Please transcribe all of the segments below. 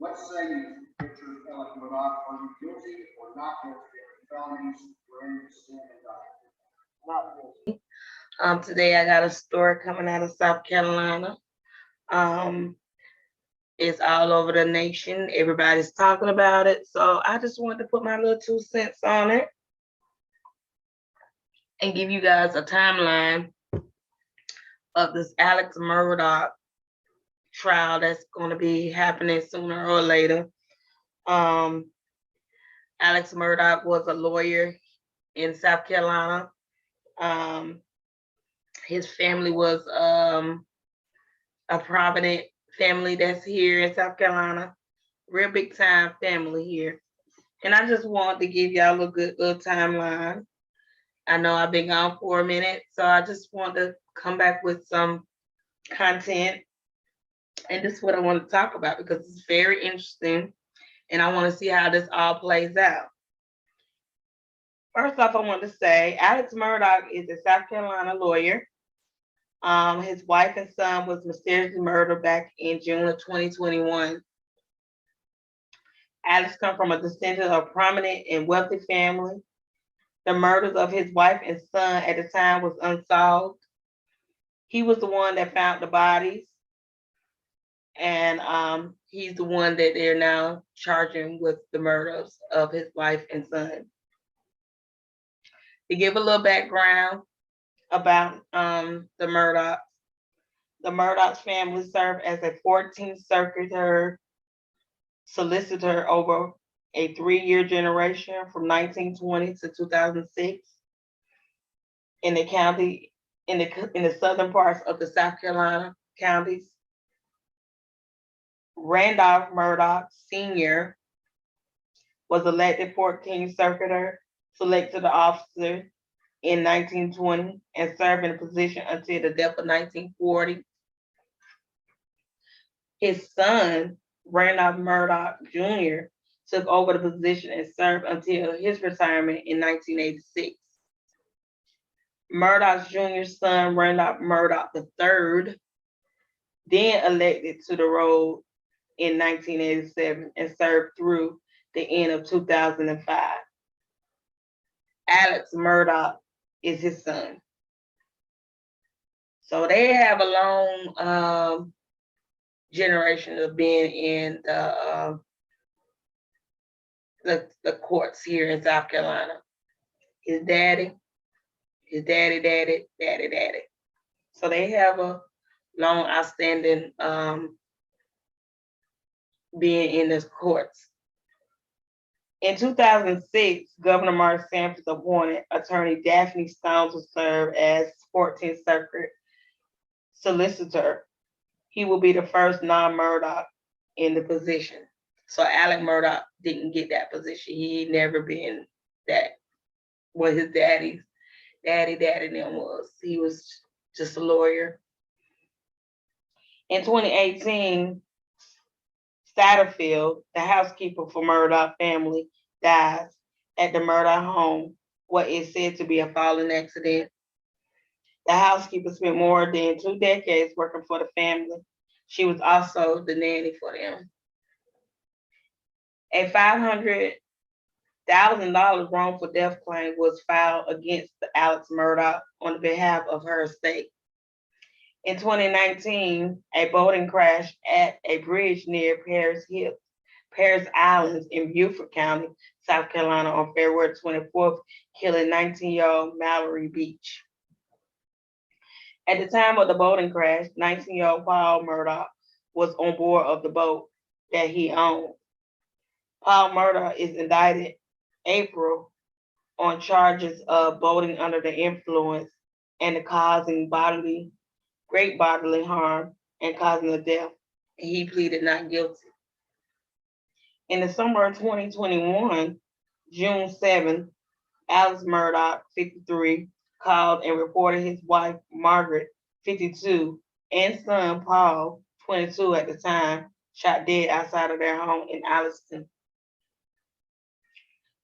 What say you, Richard Alex Murdaugh? Are you guilty or not guilty of the felonies wherein you stand indicted? Not guilty. Today I got a story coming out of South Carolina. Um, it's all over the nation. Everybody's talking about it. So I just wanted to put my little 2 cents on it and give you guys a timeline of this Alex Murdaugh trial that's going to be happening sooner or later. Alex Murdaugh was a lawyer in South Carolina. His family was a prominent family that's here in South Carolina, real big time family here. And I just wanted to give y'all a good little timeline. I know I've been gone for a minute, so I just want to come back with some content. And this is what I want to talk about because it's very interesting and I want to see how this all plays out. First off, I want to say Alex Murdaugh is a South Carolina lawyer. His wife and son was mysteriously murdered back in June of 2021. Alex comes from a descendant of a prominent and wealthy family. The murders of his wife and son at the time was unsolved. He was the one that found the bodies, and he's the one that they're now charging with the murders of his wife and son. To give a little background about the Murdaughs. The Murdaugh family served as a 14th Circuit solicitor over a 3-year generation from 1920 to 2006 in the county, in the southern parts of the South Carolina counties. Randolph Murdaugh Sr. was elected 14th Circuit selected officer in 1920 and served in the position until the death of 1940. His son, Randolph Murdaugh Jr., took over the position and served until his retirement in 1986. Murdaugh's junior son, Randolph Murdaugh III, then elected to the role in 1987 and served through the end of 2005. Alex Murdaugh is his son. So they have a long generation of being in the courts here in South Carolina. His daddy. So they have a long outstanding being in the courts. In 2006, Governor Mark Sampson appointed attorney Daphne Stones to serve as 14th Circuit solicitor. He will be the first non-Murdaugh in the position. So Alex Murdaugh didn't get that position. He never been that. What his daddy then was. He was just a lawyer. In 2018, Satterfield, the housekeeper for Murdaugh family, dies at the Murdaugh home, what is said to be a falling accident. The housekeeper spent more than 2 decades working for the family. She was also the nanny for them. A $500,000 wrongful death claim was filed against Alex Murdaugh on behalf of her estate. In 2019, a boating crash at a bridge near Paris Islands in Beaufort County, South Carolina on February 24th, killing 19-year-old Mallory Beach. At the time of the boating crash, 19-year-old Paul Murdaugh was on board of the boat that he owned. Paul Murdaugh is indicted April on charges of boating under the influence and causing great bodily harm and causing the death. He pleaded not guilty. In the summer of 2021, June 7th, Alex Murdaugh, 53, called and reported his wife, Margaret, 52, and son, Paul, 22 at the time, shot dead outside of their home in Alliston.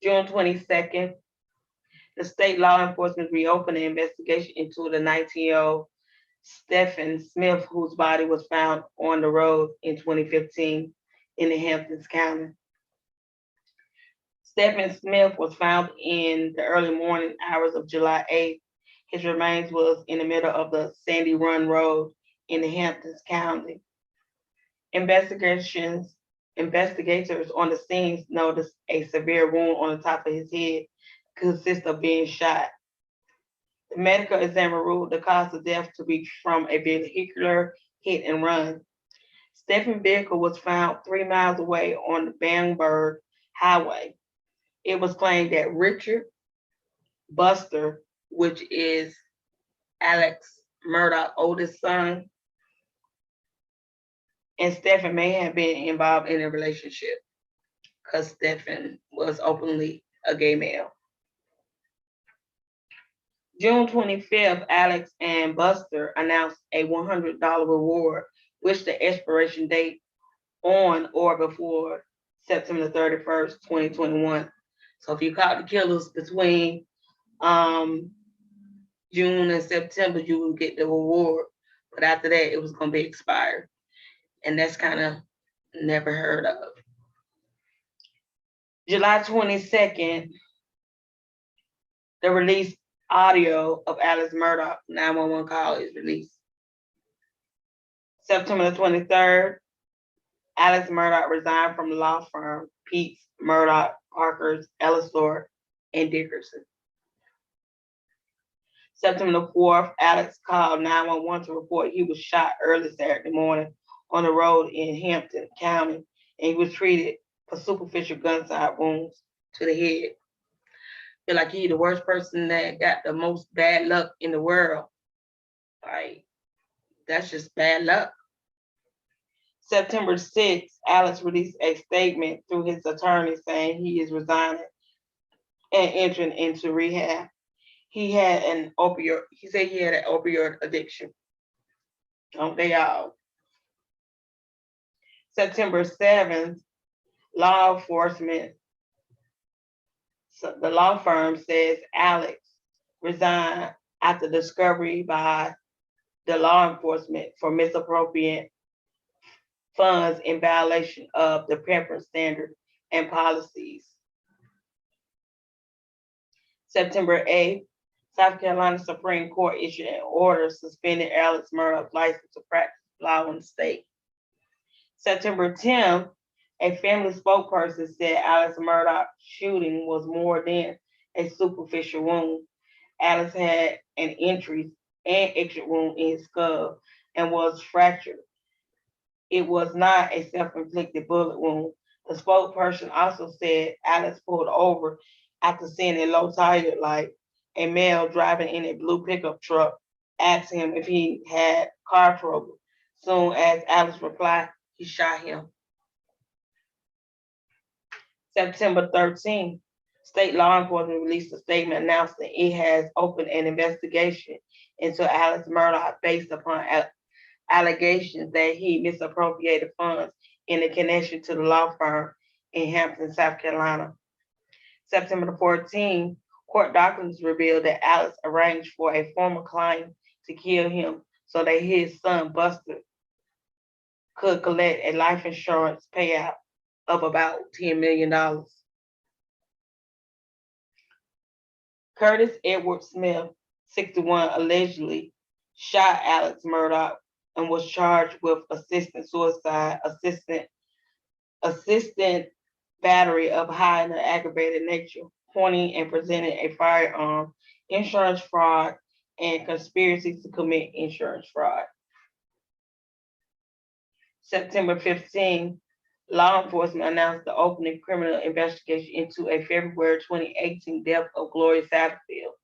June 22nd, the state law enforcement reopened an investigation into the 19-year-old Stephen Smith, whose body was found on the road in 2015. in the Hamptons County. Stephen Smith was found in the early morning hours of July 8th. His remains was in the middle of the Sandy Run Road in the Hamptons County. Investigators on the scene noticed a severe wound on the top of his head, consists of being shot. The medical examiner ruled the cause of death to be from a vehicular hit and run. Stephen's vehicle was found 3 miles away on the Bamberg Highway. It was claimed that Richard Buster, which is Alex Murdaugh's oldest son, and Stephen may have been involved in a relationship because Stephen was openly a gay male. June 25th, Alex and Buster announced a $100 reward, which the expiration date on or before September 31st, 2021. So if you caught the killers between June and September, you will get the reward. But after that, it was going to be expired. And that's kind of never heard of. July 22nd, the release audio of Alex Murdaugh 911 call is released. September 23rd, Alex Murdaugh resigned from the law firm Peets, Murdaugh, Parkers, Ellisor, and Dickerson. September 4th, Alex called 911 to report he was shot early Saturday morning on the road in Hampton County, and he was treated for superficial gunshot wounds to the head. Feel like he's the worst person that got the most bad luck in the world. Like, that's just bad luck. September 6th, Alex released a statement through his attorney saying he is resigning and entering into rehab. He said he had an opioid addiction. Don't they all? September 7th, law enforcement, so the law firm says Alex resigned after discovery by the law enforcement for misappropriating funds in violation of the preference standard and policies. September 8th, South Carolina Supreme Court issued an order suspending Alex Murdaugh's license to practice law in the state. September 10th, a family spokesperson said Alex Murdaugh's shooting was more than a superficial wound. Alex had an entry and exit wound in his skull and was fractured. It was not a self-inflicted bullet wound. The spokesperson also said Alex pulled over after seeing a low tire light. A male driving in a blue pickup truck asked him if he had car trouble. Soon as Alex replied, he shot him. September 13th, state law enforcement released a statement announcing it has opened an investigation into Alex Murdaugh based upon allegations that he misappropriated funds in a connection to the law firm in Hampton, South Carolina. September 14th, court documents revealed that Alex arranged for a former client to kill him so that his son Buster could collect a life insurance payout of about $10 million. Curtis Edward Smith, 61, allegedly shot Alex Murdaugh and was charged with assisted suicide, assistant battery of high and aggravated nature, pointing and presenting a firearm, insurance fraud, and conspiracy to commit insurance fraud. September 15, law enforcement announced the opening criminal investigation into a February 2018 death of Gloria Satterfield.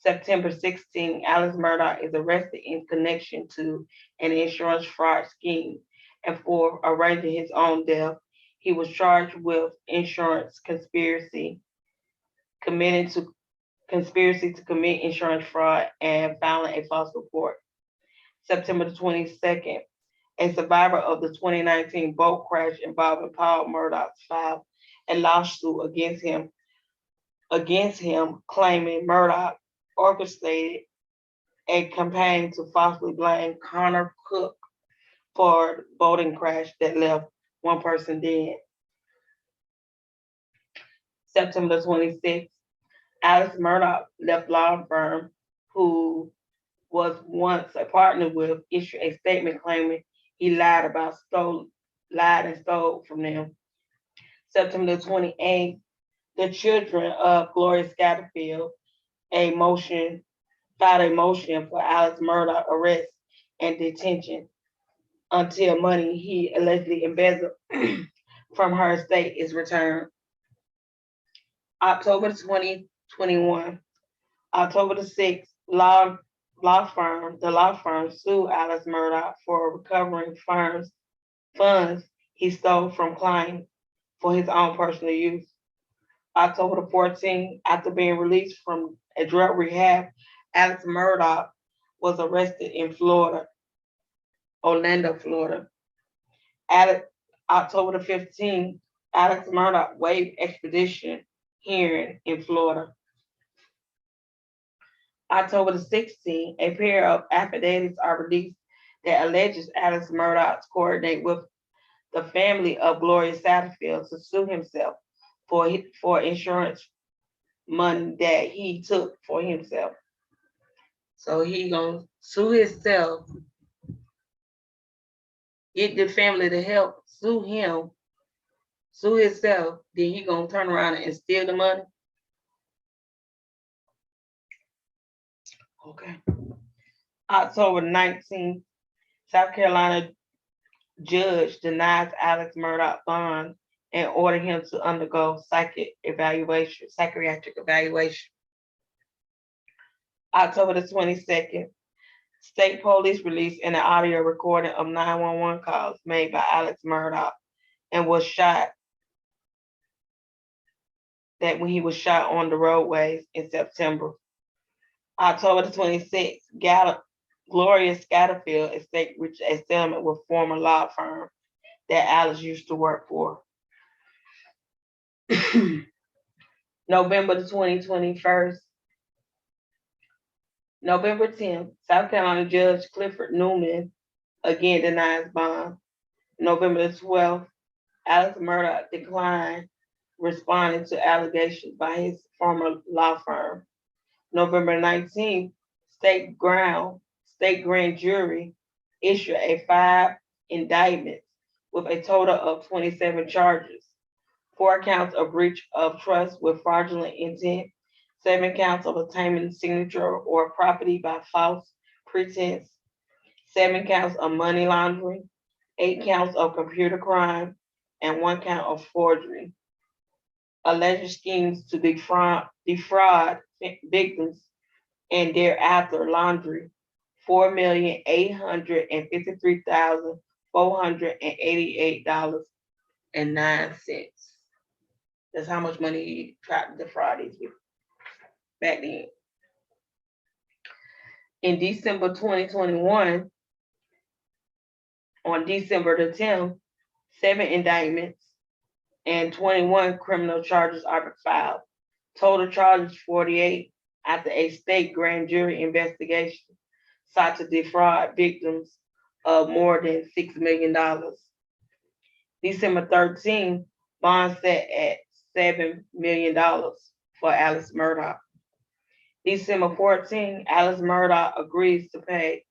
September 16, Alex Murdaugh is arrested in connection to an insurance fraud scheme, and for arranging his own death, he was charged with insurance conspiracy to commit insurance fraud, and filing a false report. September 22nd, a survivor of the 2019 boat crash involving Paul Murdaugh filed a lawsuit against him, claiming Murdaugh orchestrated a campaign to falsely blame Connor Cook for the boating crash that left one person dead. September 26th, Alex Murdaugh left law firm who was once a partner with issued a statement claiming he lied and stole from them. September 28th, the children of Gloria Scatterfield filed a motion for Alex Murdaugh arrest and detention until money he allegedly embezzled from her estate is returned. October 2021, October the 6th, the law firm sued Alex Murdaugh for recovering funds he stole from clients for his own personal use. October the 14th, after being released from a drug rehab, Alex Murdaugh was arrested in Orlando, Florida. October the 15th, Alex Murdaugh waived extradition hearing in Florida. October the 16th, a pair of affidavits are released that alleges Alex Murdaugh coordinated with the family of Gloria Satterfield to sue himself for insurance money that he took for himself. So he gonna sue himself, get the family to help sue him, sue himself, then he gonna turn around and steal the money. Okay. October 19th, South Carolina judge denies Alex Murdaugh bond and ordered him to undergo psychiatric evaluation. October the 22nd, state police released an audio recording of 911 calls made by Alex Murdaugh and when he was shot on the roadways in September. October the 26th, Gloria Scatterfield estate reached a settlement with former law firm that Alex used to work for. November 10th, South Carolina Judge Clifford Newman again denies bond. November 12th, Alex Murdaugh declined responding to allegations by his former law firm. November 19th, state grand jury issued 5 indictments with a total of 27 charges. 4 counts of breach of trust with fraudulent intent, 7 counts of obtaining signature or property by false pretense, 7 counts of money laundering, 8 counts of computer crime, and 1 count of forgery. Alleged schemes to defraud victims and thereafter laundry $4,853,488.09. That's how much money he tried to defraud these people back then. In December 2021, on December the 10th, 7 indictments and 21 criminal charges are filed. Total charges 48 after a state grand jury investigation sought to defraud victims of more than $6 million. December 13th, bond set at $7 million for Alex Murdaugh. December 14th, Alex Murdaugh agrees to pay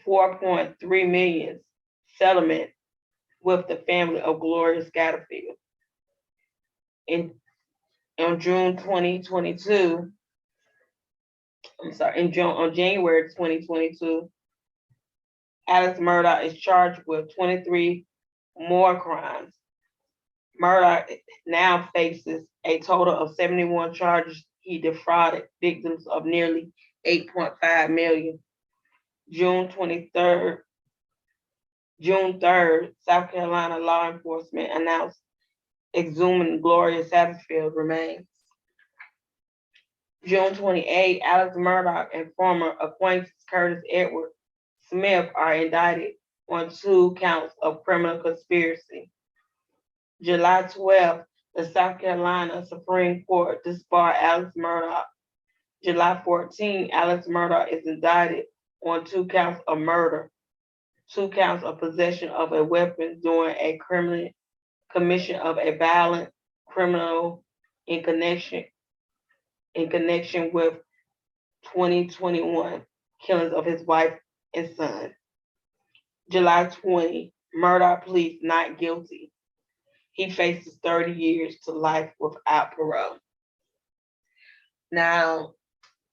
$4.3 million settlement with the family of Gloria Scatterfield. On January 2022, Alex Murdaugh is charged with 23 more crimes. Murdaugh now faces a total of 71 charges. He defrauded victims of nearly $8.5 million. June 3rd, South Carolina law enforcement announced exhuming Gloria Satterfield remains. June 28, Alex Murdaugh and former acquaintance Curtis Edward Smith are indicted on 2 counts of criminal conspiracy. July 12th, the South Carolina Supreme Court disbarred Alex Murdaugh. July 14, Alex Murdaugh is indicted on 2 counts of murder. 2 counts of possession of a weapon during a criminal commission of a violent criminal in connection with 2021 killings of his wife and son. July 20, Murdaugh pleads not guilty. He faces 30 years to life without parole. Now,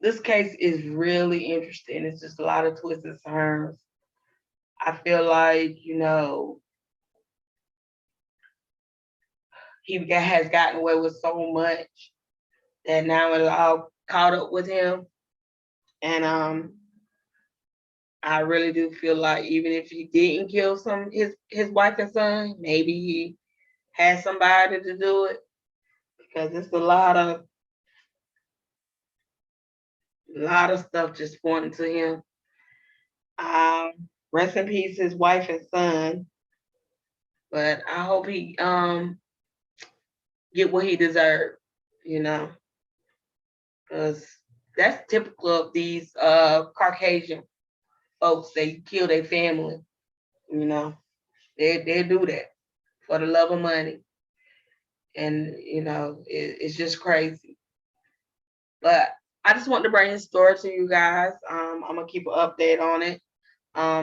this case is really interesting. It's just a lot of twists and turns. I feel like, he has gotten away with so much that now it's all caught up with him. And I really do feel like even if he didn't kill his wife and son, maybe he had somebody to do it, because it's a lot of stuff just pointing to him. Rest in peace, his wife and son. But I hope he get what he deserved, because that's typical of these Caucasian folks. They kill their family, they do that for the love of money, and it's just crazy. But I just want to bring his story to you guys. I'm gonna keep an update on it.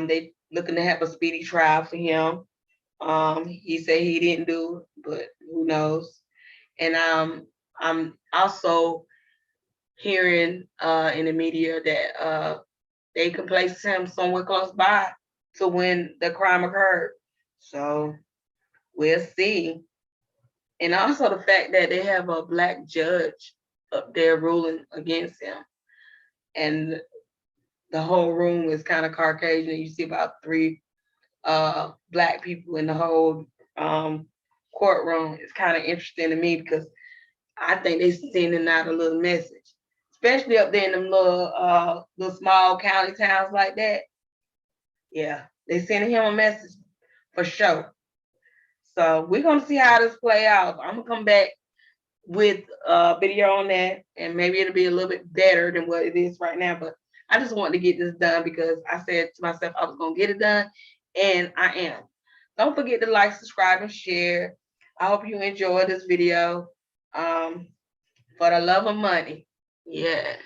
They looking to have a speedy trial for him. He said he didn't do it, but who knows? And I'm also hearing in the media that they can place him somewhere close by to when the crime occurred. So we'll see. And also the fact that they have a Black judge up there ruling against him. And the whole room is kind of Caucasian. You see about 3 Black people in the whole courtroom. It's kind of interesting to me because I think they're sending out a little message, especially up there in them little small county towns like that. Yeah, they sending him a message for sure. So we're gonna see how this play out. I'm gonna come back with a video on that, and maybe it'll be a little bit better than what it is right now. But I just wanted to get this done because I said to myself I was gonna get it done, and I am. Don't forget to like, subscribe, and share. I hope you enjoyed this video. For the love of money. Yeah.